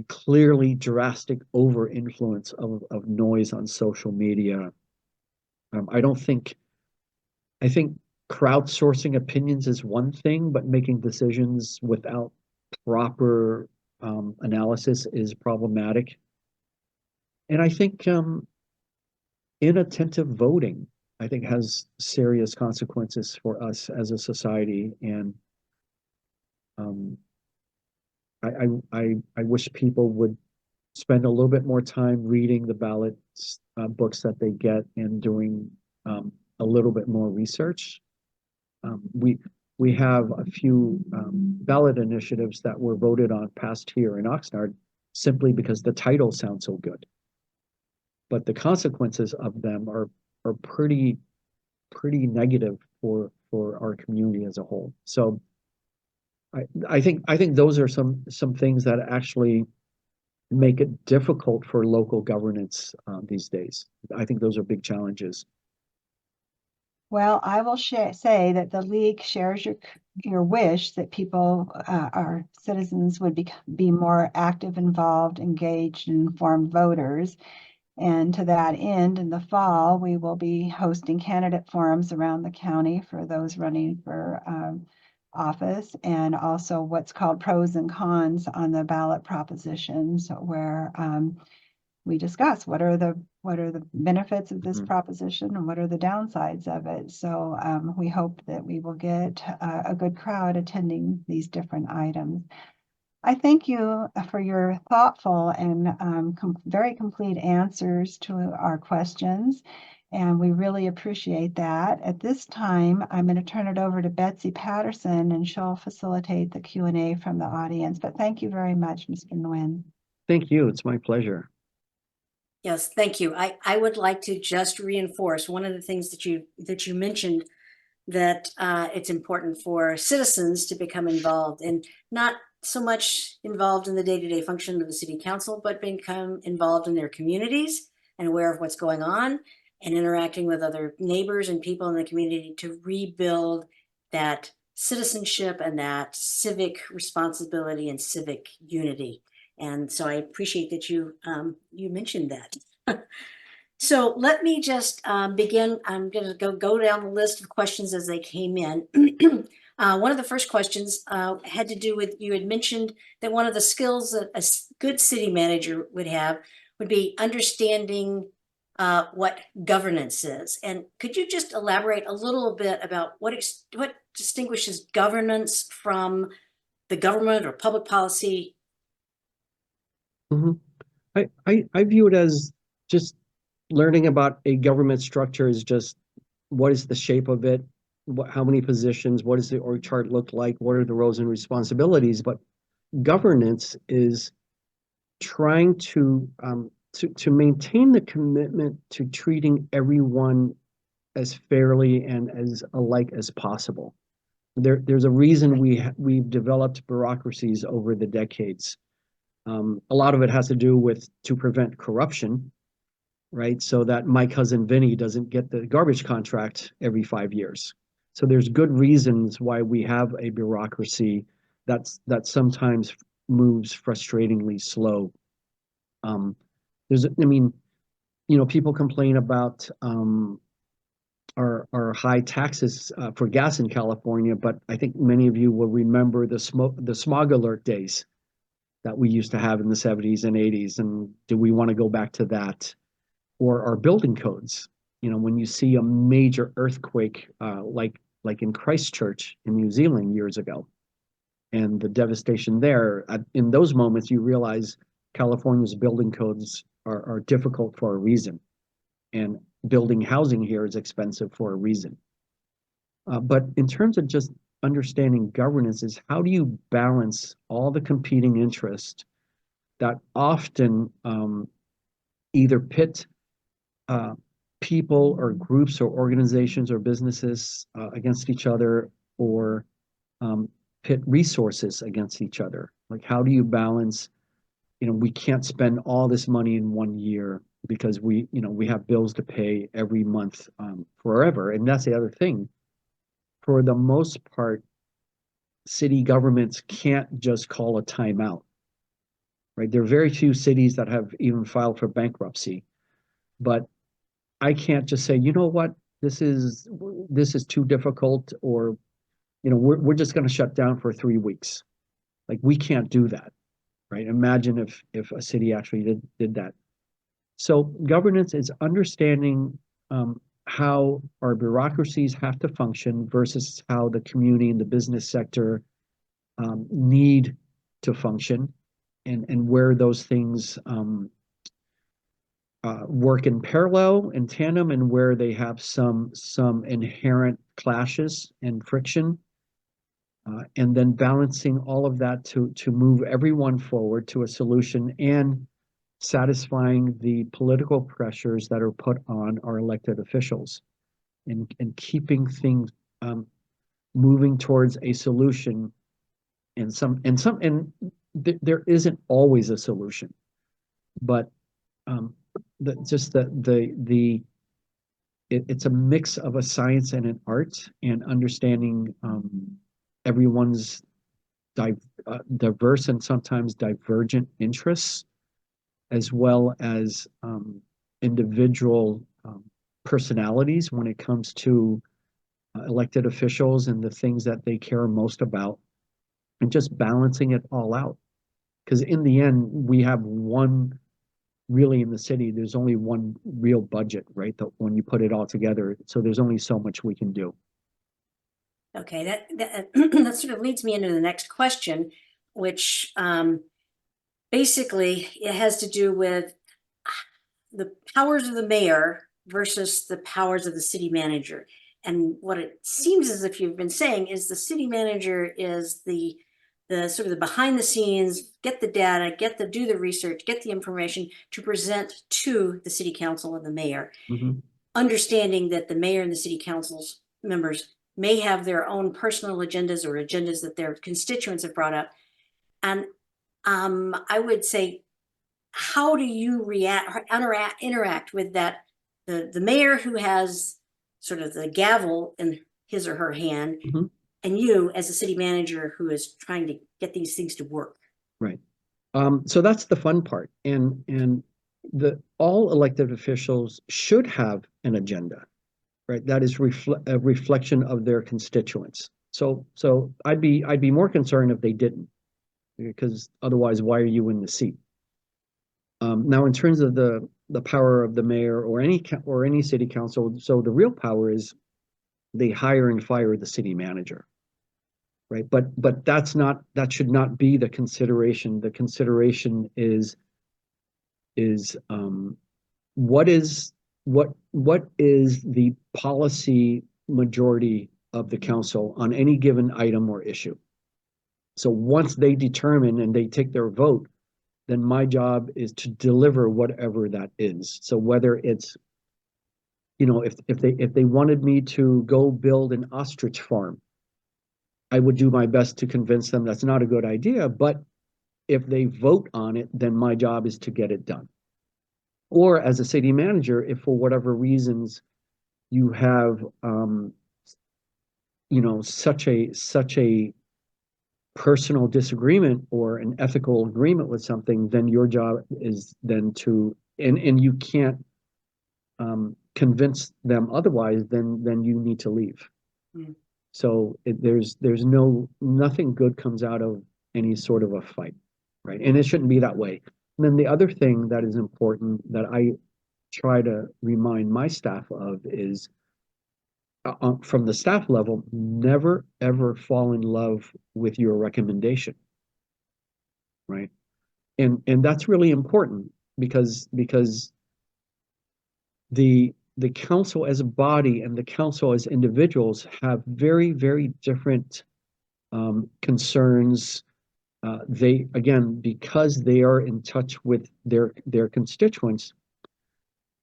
clearly drastic over influence of noise on social media. I think crowdsourcing opinions is one thing, but making decisions without proper analysis is problematic. And I think inattentive voting, I think, has serious consequences for us as a society. And I wish people would spend a little bit more time reading the ballot books that they get, and doing a little bit more research. We have a few ballot initiatives that were voted on, passed here in Oxnard, simply because the title sounds so good. But the consequences of them are pretty pretty negative for our community as a whole. So I think those are some things that actually make it difficult for local governance these days. I think those are big challenges. Well, I will say that the League shares your wish that people, our citizens, would be more active, involved, engaged, and informed voters. And to that end, in the fall, we will be hosting candidate forums around the county for those running for office, and also what's called pros and cons on the ballot propositions, where we discuss what are the benefits of this proposition and what are the downsides of it. So we hope that we will get a good crowd attending these different items. I thank you for your thoughtful and very complete answers to our questions, and we really appreciate that. At this time, I'm going to turn it over to Betsy Patterson, and she'll facilitate the Q&A from the audience. But thank you very much, Mr. Nguyen. Thank you. It's my pleasure. Yes, thank you. I would like to just reinforce one of the things that you mentioned, that it's important for citizens to become involved, and not so much involved in the day-to-day function of the city council, but become involved in their communities and aware of what's going on and interacting with other neighbors and people in the community to rebuild that citizenship and that civic responsibility and civic unity. And so I appreciate that you mentioned that. So let me just begin. I'm going to go down the list of questions as they came in. One of the first questions had to do with, you had mentioned that one of the skills that a good city manager would have would be understanding what governance is. And could you just elaborate a little bit about what distinguishes governance from the government or public policy? Mm-hmm. I view it as just learning about a government structure is just what is the shape of it, how many positions, what does the org chart look like, what are the roles and responsibilities. But governance is trying to maintain the commitment to treating everyone as fairly and as alike as possible. There's a reason we've developed bureaucracies over the decades. A lot of it has to do to prevent corruption, right? So that my cousin Vinny doesn't get the garbage contract every 5 years. So there's good reasons why we have a bureaucracy that sometimes moves frustratingly slow. People complain about our high taxes for gas in California, but I think many of you will remember the smog alert days that we used to have in the 70s and 80s, and do we want to go back to that? Or our building codes. When you see a major earthquake, like in Christchurch in New Zealand years ago, and the devastation there, in those moments you realize California's building codes are difficult for a reason, and building housing here is expensive for a reason. But in terms of just understanding governance, is how do you balance all the competing interests that often either pit people or groups or organizations or businesses against each other, or pit resources against each other. Like, how do you balance, we can't spend all this money in 1 year because we have bills to pay every month forever. And that's the other thing. For the most part, city governments can't just call a timeout, right? There are very few cities that have even filed for bankruptcy. But I can't just say, you know what, this is too difficult, or we're just going to shut down for 3 weeks. Like, we can't do that, right? Imagine if a city actually did that. So governance is understanding how our bureaucracies have to function versus how the community and the business sector need to function, and where those things work in parallel, in tandem, and where they have some inherent clashes and friction, and then balancing all of that to move everyone forward to a solution, and satisfying the political pressures that are put on our elected officials. and keeping things moving towards a solution. And there isn't always a solution, but it's a mix of a science and an art, and understanding everyone's diverse and sometimes divergent interests, as well as individual personalities when it comes to elected officials and the things that they care most about, and just balancing it all out. Because in the end, we have one, really in the city, there's only one real budget, right? That when you put it all together, so there's only so much we can do. Okay, that sort of leads me into the next question, which basically it has to do with the powers of the mayor versus the powers of the city manager. And what it seems as if you've been saying is the city manager is the sort of the behind the scenes, get the data, do the research, get the information to present to the city council and the mayor. Mm-hmm. Understanding that the mayor and the city council's members may have their own personal agendas or agendas that their constituents have brought up. And I would say, how do you interact with that, the mayor who has sort of the gavel in his or her hand, Mm-hmm. and you as a city manager who is trying to get these things to work? Right. So that's the fun part. And all elected officials should have an agenda, right? That is a reflection of their constituents. So I'd be more concerned if they didn't, because otherwise, why are you in the seat? Now, in terms of the power of the mayor or any city council, so the real power is they hire and fire the city manager, right? But that should not be the consideration. The consideration is what is the policy majority of the council on any given item or issue. So once they determine and they take their vote, then my job is to deliver whatever that is. So whether it's, if they wanted me to go build an ostrich farm, I would do my best to convince them that's not a good idea. But if they vote on it, then my job is to get it done. Or as a city manager, if for whatever reasons you have, such a personal disagreement or an ethical agreement with something, then your job is then and you can't convince them otherwise, then you need to leave. Mm. So there's nothing good comes out of any sort of a fight, right? And it shouldn't be that way. And then the other thing that is important that I try to remind my staff of is, from the staff level, never ever fall in love with your recommendation, right? And that's really important because the council as a body and the council as individuals have very, very different concerns. Because they are in touch with their constituents,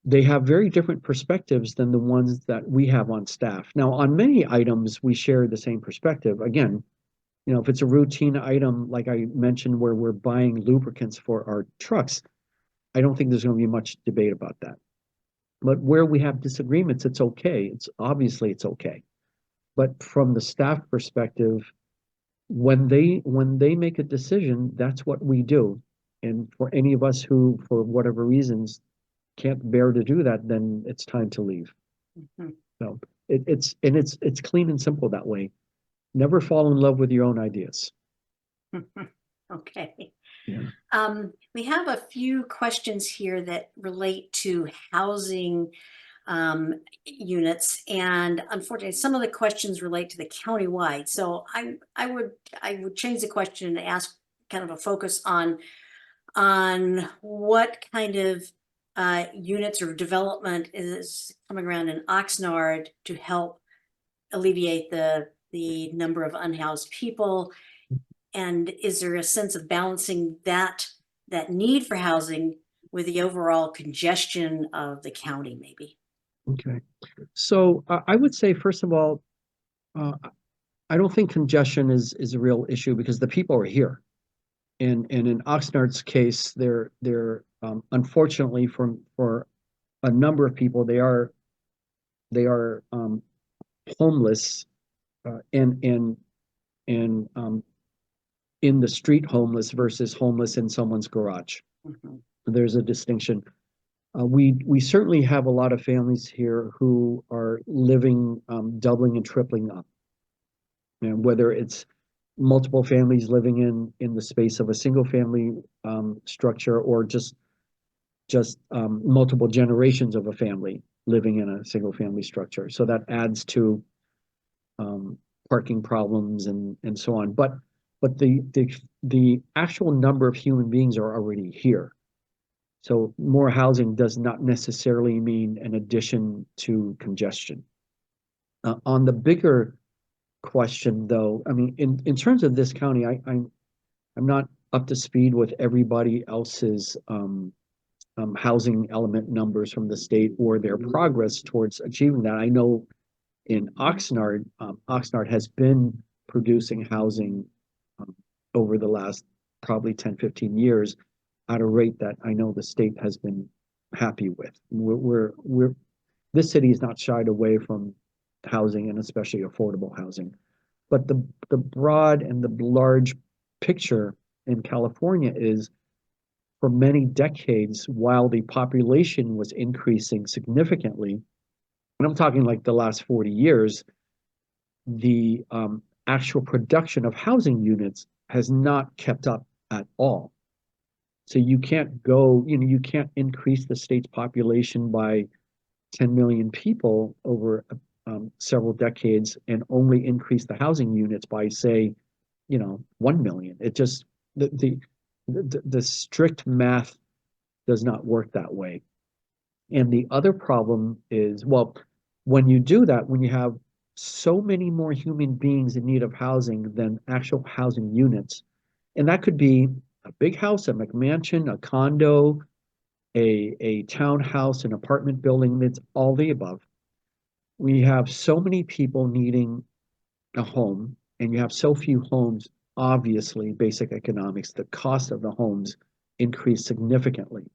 they have very different perspectives than the ones that we have on staff. Now, on many items, we share the same perspective. Again, if it's a routine item, like I mentioned, where we're buying lubricants for our trucks, I don't think there's going to be much debate about that. But where we have disagreements, it's okay. It's okay. But from the staff perspective, when they make a decision, that's what we do. And for any of us who, for whatever reasons, can't bear to do that, then it's time to leave. Mm-hmm. So it's clean and simple that way. Never fall in love with your own ideas. Okay. Yeah. We have a few questions here that relate to housing units, and unfortunately, some of the questions relate to the countywide. So I would change the question and ask kind of a focus on what kind of units or development is coming around in Oxnard to help alleviate the number of unhoused people. And is there a sense of balancing that need for housing with the overall congestion of the county, maybe? Okay. So I would say, first of all, uh, I don't think congestion is a real issue because the people are here. And in Oxnard's case, they're unfortunately for a number of people, they are homeless and in the street homeless versus homeless in someone's garage. Mhm. There's a distinction. We certainly have a lot of families here who are living doubling and tripling up, and whether it's multiple families living in the space of a single family structure or just multiple generations of a family living in a single family structure. So that adds to um, parking problems and so on. But the actual number of human beings are already here. So more housing does not necessarily mean an addition to congestion. On the bigger question, though, I mean, in terms of this county, I'm not up to speed with everybody else's housing element numbers from the state or their progress towards achieving that. I know in Oxnard, Oxnard has been producing housing um, over the last probably 10, 15 years at a rate that I know the state has been happy with. This city is not shied away from housing and especially affordable housing. But the broad and the large picture in California is for many decades, while the population was increasing significantly, and I'm talking like the last 40 years, the actual production of housing units has not kept up at all. So you can't go, you can't increase the state's population by 10 million people over several decades and only increase the housing units by, say, 1 million. It just, the strict math does not work that way. And the other problem is, well, when you do that, when you have so many more human beings in need of housing than actual housing units, and that could be a big house, a McMansion, a condo, a townhouse, an apartment building, it's all the above. We have so many people needing a home, and you have so few homes, obviously, basic economics, the cost of the homes increased significantly.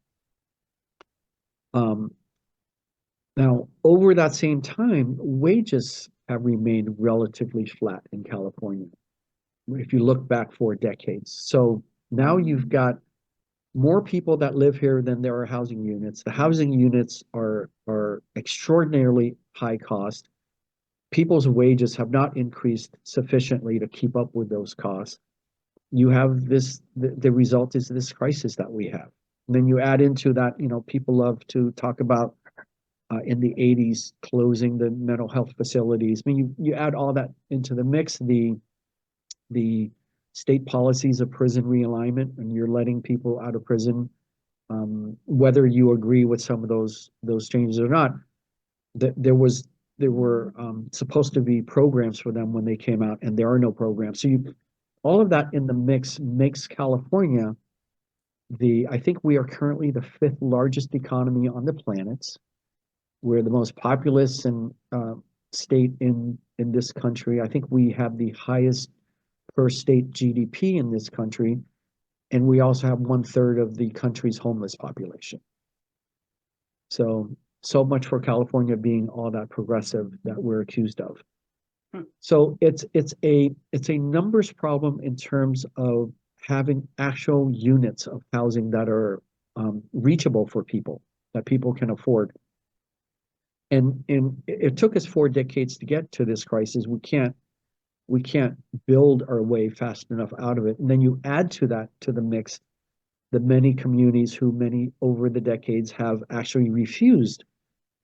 Um, Now, over that same time, wages have remained relatively flat in California if you look back 4 decades. So now you've got more people that live here than there are housing units. The housing units are extraordinarily high cost. People's wages have not increased sufficiently to keep up with those costs. You have the result is this crisis that we have. And then you add into that, people love to talk about in the 80s closing the mental health facilities. I mean, you add all that into the mix, the state policies of prison realignment, and you're letting people out of prison, whether you agree with some of those changes or not. There were supposed to be programs for them when they came out, and there are no programs. So all of that in the mix makes California I think we are currently the 5th largest economy on the planet. We're the most populous and state in this country. I think we have the highest per state GDP in this country, and we also have 1/3 of the country's homeless population. So much for California being all that progressive that we're accused of. So it's a numbers problem in terms of having actual units of housing that are reachable for people, that people can afford. And it took us 4 decades to get to this crisis. We can't build our way fast enough out of it. And then you add to the mix, the many communities who many over the decades have actually refused,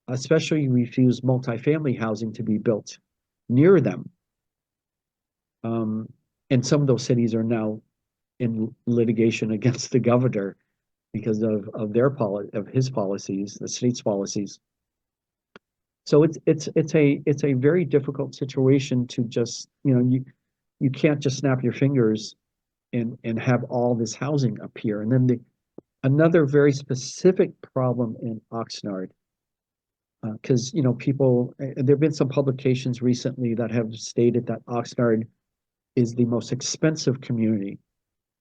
especially refused multifamily housing to be built near them. And some of those cities are now in litigation against the governor because of his policies, the state's policies. So it's a very difficult situation to just, you can't just snap your fingers and have all this housing up here. And then another very specific problem in Oxnard Because, people, there have been some publications recently that have stated that Oxnard is the most expensive community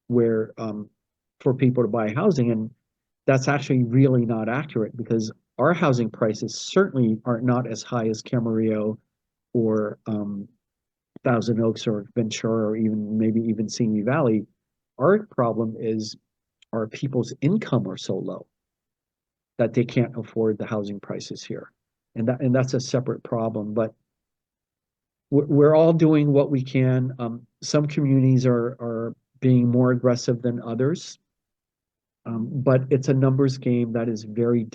where for people to buy housing. And that's actually really not accurate, because our housing prices certainly are not as high as Camarillo or Thousand Oaks or Ventura, or maybe even Simi Valley. Our problem is our people's income are so low that they can't afford the housing prices here. And that's a separate problem, but we're all doing what we can. Some communities are being more aggressive than others, but it's a numbers game that is very,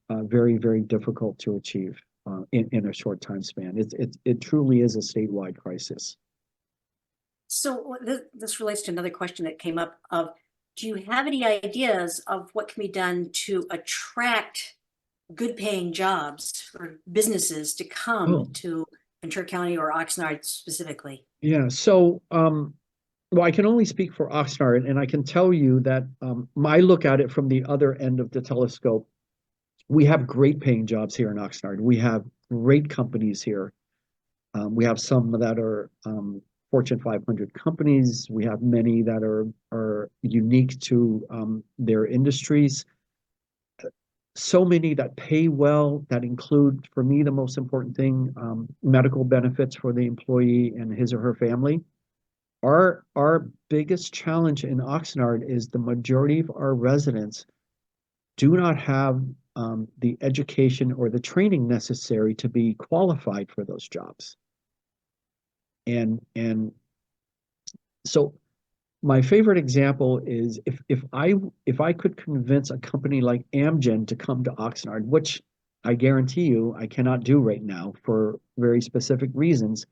very difficult to achieve in a short time span. It truly is a statewide crisis. So this relates to another question that came up of, do you have any ideas of what can be done to attract good paying jobs for businesses to come to Ventura County or Oxnard specifically? Yeah, so well, I can only speak for Oxnard, and I can tell you that I look at it from the other end of the telescope. We have great paying jobs here in Oxnard. We have great companies here. We have some that are Fortune 500 companies. We have many that are unique to their industries. So many that pay well, that include, for me, the most important thing, medical benefits for the employee and his or her family. Our biggest challenge in Oxnard is the majority of our residents do not have the education or the training necessary to be qualified for those jobs. And so my favorite example is if I could convince a company like Amgen to come to Oxnard, which I guarantee you I cannot do right now for very specific reasons,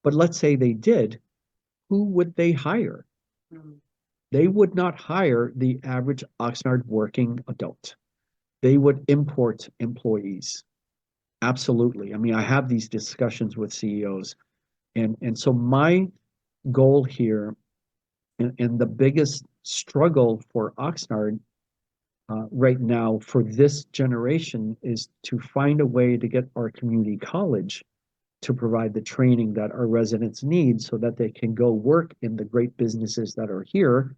but let's say they did, who would they hire? They would not hire the average Oxnard working adult. They would import employees. Absolutely. I mean, I have these discussions with CEOs. And so my goal here, and the biggest struggle for Oxnard right now for this generation, is to find a way to get our community college to provide the training that our residents need so that they can go work in the great businesses that are here.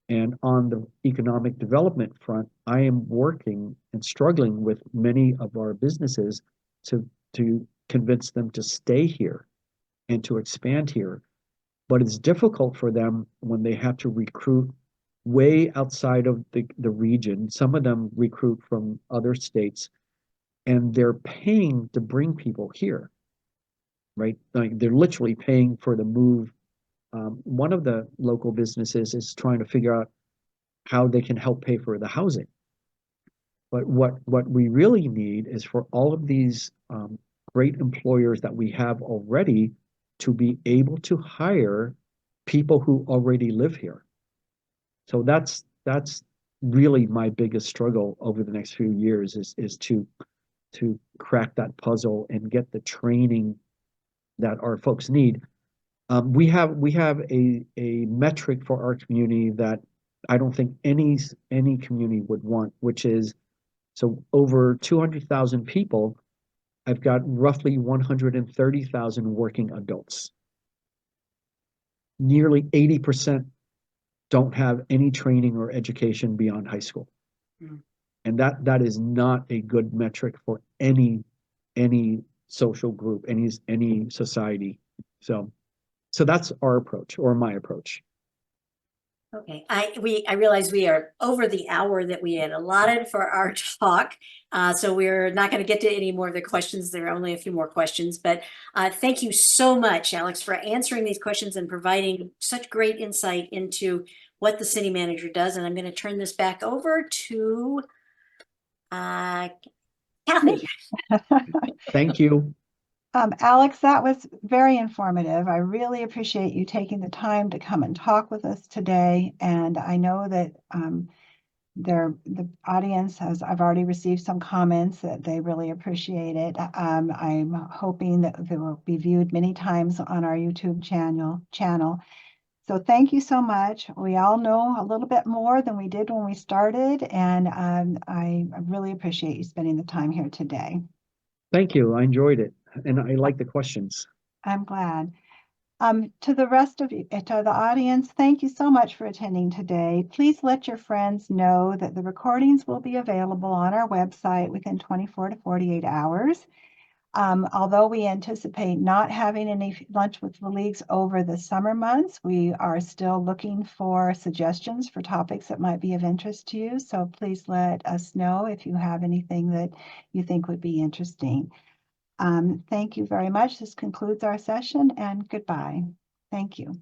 And on the economic development front, I am working and struggling with many of our businesses to convince them to stay here and to expand here. But it's difficult for them when they have to recruit way outside of the region. Some of them recruit from other states, and they're paying to bring people here, right? Like, they're literally paying for the move. One of the local businesses is trying to figure out how they can help pay for the housing. But what we really need is for all of these great employers that we have already to be able to hire people who already live here. So that's really my biggest struggle over the next few years, is to crack that puzzle and get the training that our folks need. We have a metric for our community that I don't think any community would want, which is, so over 200,000 people, I've got roughly 130,000 working adults. Nearly 80% don't have any training or education beyond high school. And that is not a good metric for any social group, any society. So that's our approach, or my approach. Okay, I realize we are over the hour that we had allotted for our talk, so we're not going to get to any more of the questions. There are only a few more questions, but thank you so much, Alex, for answering these questions and providing such great insight into what the city manager does. And I'm going to turn this back over to Kathy. Thank you. Alex, that was very informative. I really appreciate you taking the time to come and talk with us today. And I know that the audience I've already received some comments that they really appreciate it. I'm hoping that they will be viewed many times on our YouTube channel. So thank you so much. We all know a little bit more than we did when we started, and I really appreciate you spending the time here today. Thank you. I enjoyed it, and I like the questions. I'm glad. To the rest of you, to the audience, thank you so much for attending today. Please let your friends know that the recordings will be available on our website within 24 to 48 hours. Although we anticipate not having any lunch with the leagues over the summer months, we are still looking for suggestions for topics that might be of interest to you. So please let us know if you have anything that you think would be interesting. Thank you very much. This concludes our session, and goodbye. Thank you.